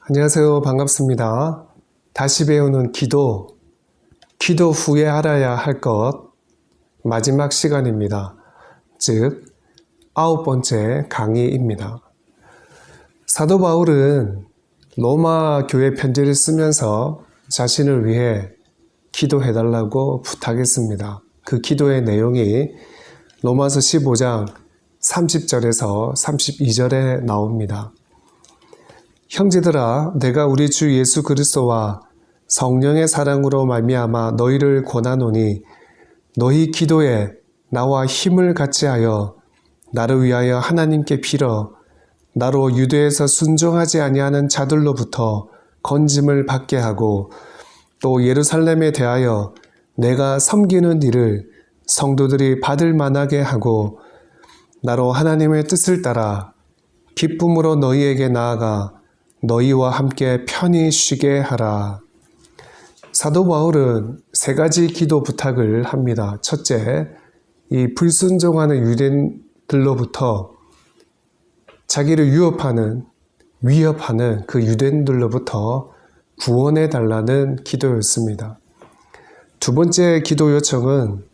안녕하세요. 반갑습니다. 다시 배우는 기도 후에 알아야 할 것 마지막 시간입니다. 즉 9번째 강의입니다. 사도 바울은 로마 교회 편지를 쓰면서 자신을 위해 기도해달라고 부탁했습니다. 그 기도의 내용이 로마서 15장 30절에서 32절에 나옵니다. 형제들아, 내가 우리 주 예수 그리스도와 성령의 사랑으로 말미암아 너희를 권하노니 너희 기도에 나와 힘을 같이 하여 나를 위하여 하나님께 빌어 나로 유대에서 순종하지 아니하는 자들로부터 건짐을 받게 하고 또 예루살렘에 대하여 내가 섬기는 일을 성도들이 받을 만하게 하고 나로 하나님의 뜻을 따라 기쁨으로 너희에게 나아가 너희와 함께 편히 쉬게 하라. 사도 바울은 세 가지 기도 부탁을 합니다. 첫째, 이 불순종하는 유대인들로부터 자기를 위협하는 그 유대인들로부터 구원해 달라는 기도였습니다. 두 번째 기도 요청은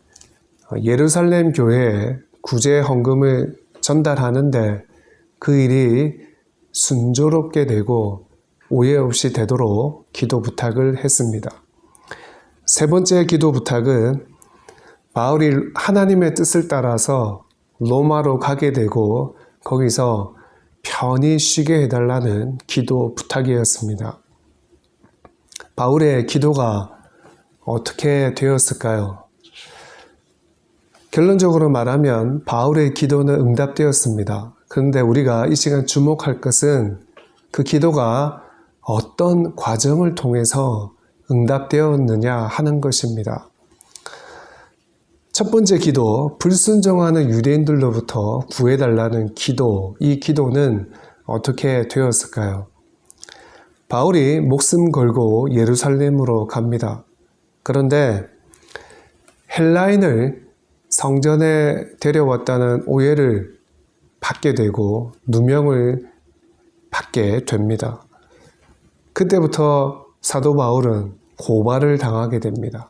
예루살렘 교회에 구제 헌금을 전달하는데 그 일이 순조롭게 되고 오해 없이 되도록 기도 부탁을 했습니다. 세 번째 기도 부탁은 바울이 하나님의 뜻을 따라서 로마로 가게 되고 거기서 편히 쉬게 해달라는 기도 부탁이었습니다. 바울의 기도가 어떻게 되었을까요? 결론적으로 말하면 바울의 기도는 응답되었습니다. 그런데 우리가 이 시간 주목할 것은 그 기도가 어떤 과정을 통해서 응답되었느냐 하는 것입니다. 첫 번째 기도, 불순종하는 유대인들로부터 구해달라는 기도, 이 기도는 어떻게 되었을까요? 바울이 목숨 걸고 예루살렘으로 갑니다. 그런데 헬라인을 성전에 데려왔다는 오해를 받게 되고 누명을 받게 됩니다. 그때부터 사도 바울은 고발을 당하게 됩니다.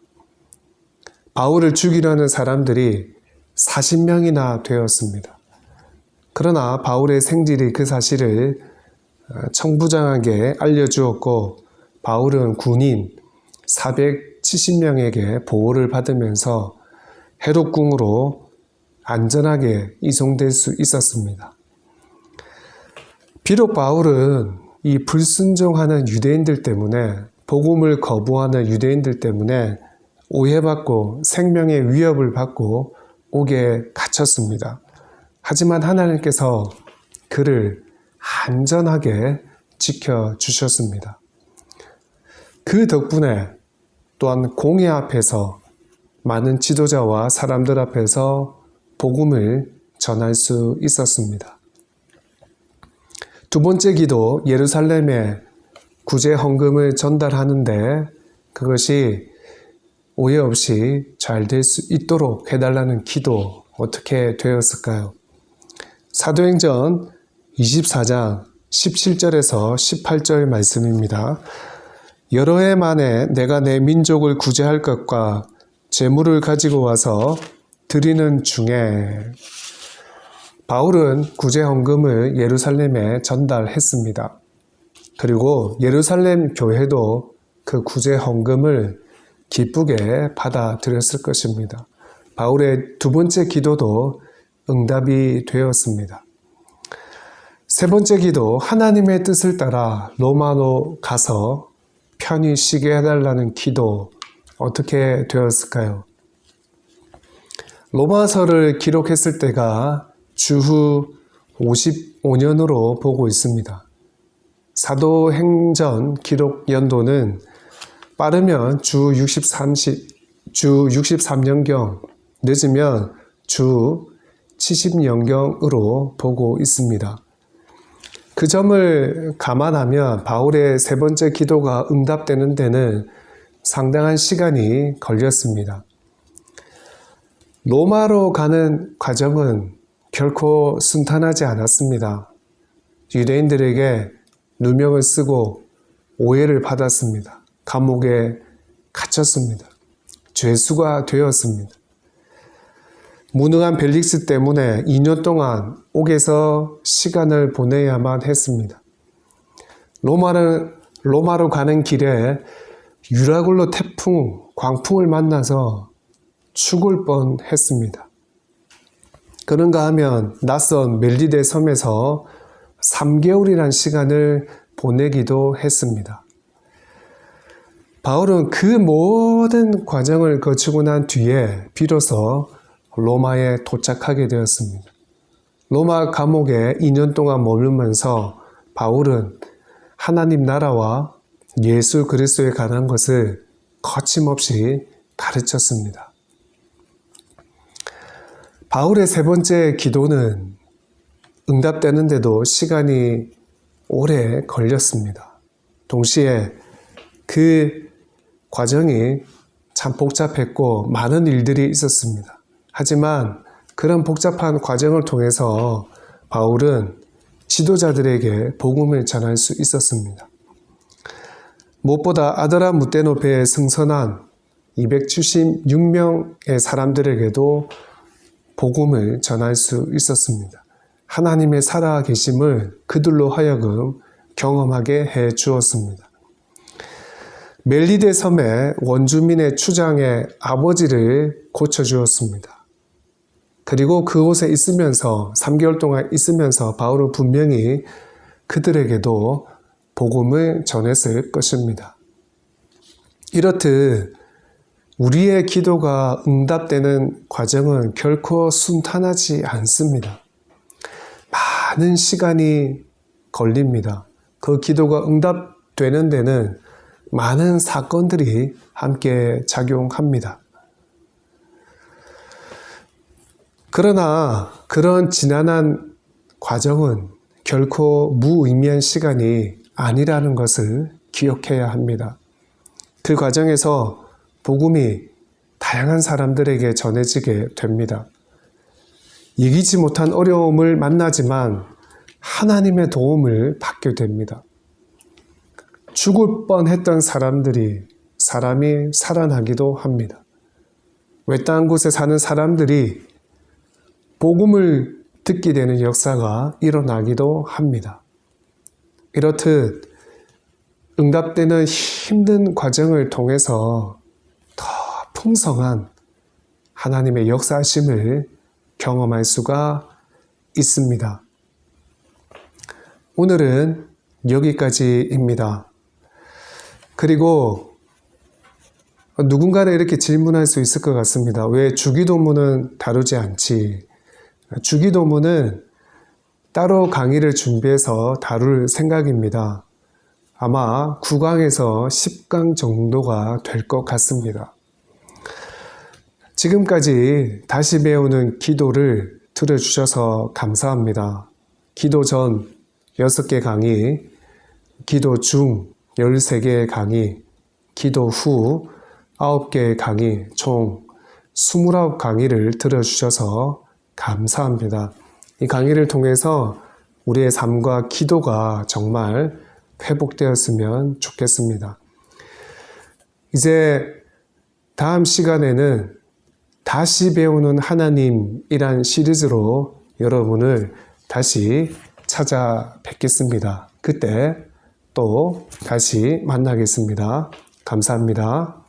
바울을 죽이려는 사람들이 40명이나 되었습니다. 그러나 바울의 생질이 그 사실을 청부장에게 알려주었고 바울은 군인 470명에게 보호를 받으면서 헤롯궁으로 안전하게 이송될 수 있었습니다. 비록 바울은 이 불순종하는 유대인들 때문에 복음을 거부하는 유대인들 때문에 오해받고 생명의 위협을 받고 옥에 갇혔습니다. 하지만 하나님께서 그를 안전하게 지켜주셨습니다. 그 덕분에 또한 공회 앞에서 많은 지도자와 사람들 앞에서 복음을 전할 수 있었습니다. 두 번째 기도, 예루살렘에 구제 헌금을 전달하는데 그것이 오해 없이 잘 될 수 있도록 해달라는 기도 어떻게 되었을까요? 사도행전 24장 17절에서 18절 말씀입니다. 여러 해 만에 내가 내 민족을 구제할 것과 재물을 가지고 와서 드리는 중에 바울은 구제 헌금을 예루살렘에 전달했습니다. 그리고 예루살렘 교회도 그 구제 헌금을 기쁘게 받아들였을 것입니다. 바울의 두 번째 기도도 응답이 되었습니다. 세 번째 기도, 하나님의 뜻을 따라 로마로 가서 편히 쉬게 해달라는 기도 어떻게 되었을까요? 로마서를 기록했을 때가 주후 55년으로 보고 있습니다. 사도행전 기록 연도는 빠르면 주 63년경, 늦으면 주 70년경으로 보고 있습니다. 그 점을 감안하면 바울의 세 번째 기도가 응답되는 데는 상당한 시간이 걸렸습니다. 로마로 가는 과정은 결코 순탄하지 않았습니다. 유대인들에게 누명을 쓰고 오해를 받았습니다. 감옥에 갇혔습니다. 죄수가 되었습니다. 무능한 벨릭스 때문에 2년 동안 옥에서 시간을 보내야만 했습니다. 로마로 가는 길에 유라굴로 태풍, 광풍을 만나서 죽을 뻔했습니다. 그런가 하면 낯선 멜리데 섬에서 3개월이란 시간을 보내기도 했습니다. 바울은 그 모든 과정을 거치고 난 뒤에 비로소 로마에 도착하게 되었습니다. 로마 감옥에 2년 동안 머물면서 바울은 하나님 나라와 예수 그리스도에 관한 것을 거침없이 가르쳤습니다. 바울의 세 번째 기도는 응답되는데도 시간이 오래 걸렸습니다. 동시에 그 과정이 참 복잡했고 많은 일들이 있었습니다. 하지만 그런 복잡한 과정을 통해서 바울은 지도자들에게 복음을 전할 수 있었습니다. 무엇보다 아드라무테노 배에 승선한 276명의 사람들에게도 복음을 전할 수 있었습니다. 하나님의 살아계심을 그들로 하여금 경험하게 해 주었습니다. 멜리데 섬의 원주민의 추장의 아버지를 고쳐주었습니다. 그리고 그곳에 있으면서 3개월 동안 있으면서 바울은 분명히 그들에게도 복음을 전했을 것입니다. 이렇듯 우리의 기도가 응답되는 과정은 결코 순탄하지 않습니다. 많은 시간이 걸립니다. 그 기도가 응답되는 데는 많은 사건들이 함께 작용합니다. 그러나 그런 지난한 과정은 결코 무의미한 시간이 아니라는 것을 기억해야 합니다. 그 과정에서 복음이 다양한 사람들에게 전해지게 됩니다. 이기지 못한 어려움을 만나지만 하나님의 도움을 받게 됩니다. 죽을 뻔했던 사람이 살아나기도 합니다. 외딴 곳에 사는 사람들이 복음을 듣게 되는 역사가 일어나기도 합니다. 이렇듯 응답되는 힘든 과정을 통해서 더 풍성한 하나님의 역사하심을 경험할 수가 있습니다. 오늘은 여기까지입니다. 그리고 누군가는 이렇게 질문할 수 있을 것 같습니다. 왜 주기도문은 다루지 않지? 주기도문은 따로 강의를 준비해서 다룰 생각입니다. 아마 9강에서 10강 정도가 될 것 같습니다. 지금까지 다시 배우는 기도를 들어주셔서 감사합니다. 기도 전 6개 강의, 기도 중 13개의 강의, 기도 후 9개의 강의, 총 29강의를 들어주셔서 감사합니다. 이 강의를 통해서 우리의 삶과 기도가 정말 회복되었으면 좋겠습니다. 이제 다음 시간에는 다시 배우는 하나님이란 시리즈로 여러분을 다시 찾아뵙겠습니다. 그때 또 다시 만나겠습니다. 감사합니다.